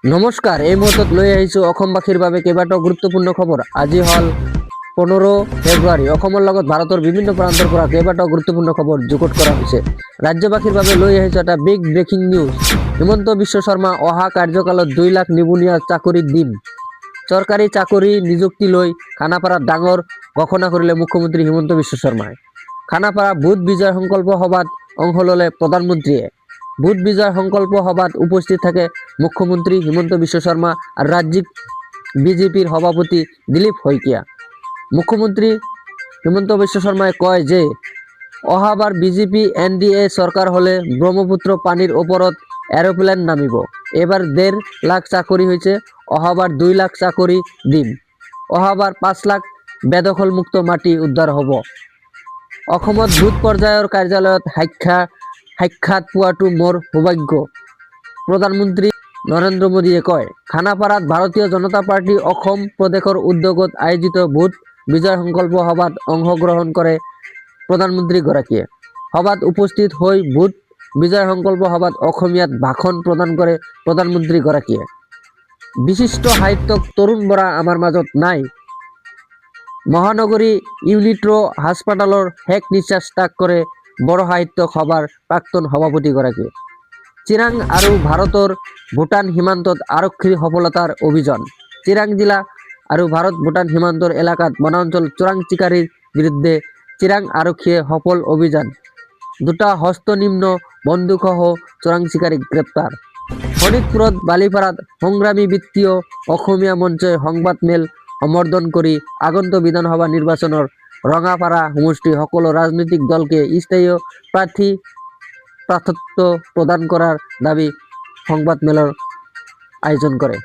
নমস্কাৰ, এই মুহূৰ্তত লৈ আহিছোঁ অসমবাসীৰ বাবে কেইবাটাও গুৰুত্বপূৰ্ণ খবৰ। আজি হ'ল 15 ফেব্ৰুৱাৰী। অসমৰ লগত ভাৰতৰ বিভিন্ন প্ৰান্তৰ পৰা কেইবাটাও গুৰুত্বপূৰ্ণ খবৰ যুগুত কৰা হৈছে। ৰাজ্যবাসীৰ বাবে লৈ আহিছোঁ এটা big breaking news. Himanta Biswa Sarma অহা কাৰ্যকালত 2 লাখ নিবনুৱা চাকৰি দিম। চৰকাৰী চাকৰি নিযুক্তি লৈ খানাপাৰাত ডাঙৰ ঘোষণা কৰিলে মুখ্যমন্ত্ৰী হিমন্ত বিশ্ব শৰ্মাই। খানাপাৰা বুথ বিজয় সংকল্প সভাত অংশ ল'লে প্ৰধানমন্ত্ৰীয়ে। বুথ বিজয় সংকল্প সভাত উপস্থিত থাকে মুখ্যমন্ত্ৰী হিমন্ত বিশ্ব শৰ্মা আৰ ৰাজ্যিক বিজেপিৰ সভাপতি দিলীপ শইকীয়া। মুখ্যমন্ত্ৰী হিমন্ত বিশ্ব শৰ্মাই কয় যে অহাবাৰ বিজেপি NDA চৰকাৰ হলে ব্ৰহ্মপুত্ৰ পানীৰ ওপৰত এৰোপ্লেন নামিব। এবাৰ 1.5 লাখ চাকৰি হৈছে, অহাবাৰ 2 লাখ চাকৰি দিম। অহাবাৰ 5 লাখ বেদখলমুক্ত মাটি উদ্ধাৰ হ'ব। অসমত বুথ পৰ্যায়ৰ কাৰ্যালয়ত সাক্ষাৎ পোৱাটো মোৰ সৌভাগ্য, প্ৰধানমন্ত্ৰী নৰেন্দ্ৰ মোদীয়ে কয়। খানাপাৰাত ভাৰতীয় জনতা পাৰ্টি অসম প্ৰদেশৰ উদ্যোগত আয়োজিত বুথ বিজয় সংকল্প সভাত অংশগ্ৰহণ কৰে প্ৰধানমন্ত্ৰীগৰাকীয়ে। সভাত উপস্থিত হৈ বুথ বিজয় সংকল্প সভাত অসমীয়াত ভাষণ প্ৰদান কৰে প্ৰধানমন্ত্ৰীগৰাকীয়ে। বিশিষ্ট সাহিত্যক তৰুণ বৰা আমাৰ মাজত নাই। মহানগৰী ইউনিট্ৰ হাস্পাতালৰ শেষ নিশ্বাস ত্যাগ কৰে বড়ো সাহিত্য সভাৰ প্ৰাক্তন সভাপতিগৰাকীয়ে। চিৰাং আৰু ভাৰতৰ ভূটান সীমান্তত আৰক্ষীৰ সফলতাৰ অভিযান। চিৰাং জিলা আৰু ভাৰত ভূটান সীমান্তৰ এলেকাত বনাঞ্চল চোৰাং চিকাৰীৰ বিৰুদ্ধে চিৰাং আৰক্ষীয়ে সফল অভিযান। 2টা হস্তনিম্ন বন্দুকসহ চোৰাং চিকাৰীক গ্ৰেপ্তাৰ। শোণিতপুৰত বালিপাৰাত সংগ্ৰামী বিত্তীয় অসমীয়া মঞ্চই সংবাদমেল সম্বোধন কৰি আগন্তুক বিধানসভা নিৰ্বাচনৰ ৰঙাপাৰা সমষ্টিৰ সকলো ৰাজনৈতিক দলকে স্থায়ী প্ৰাৰ্থিত্ব প্ৰদান কৰাৰ দাবী সংবাদমেলৰ আয়োজন কৰে।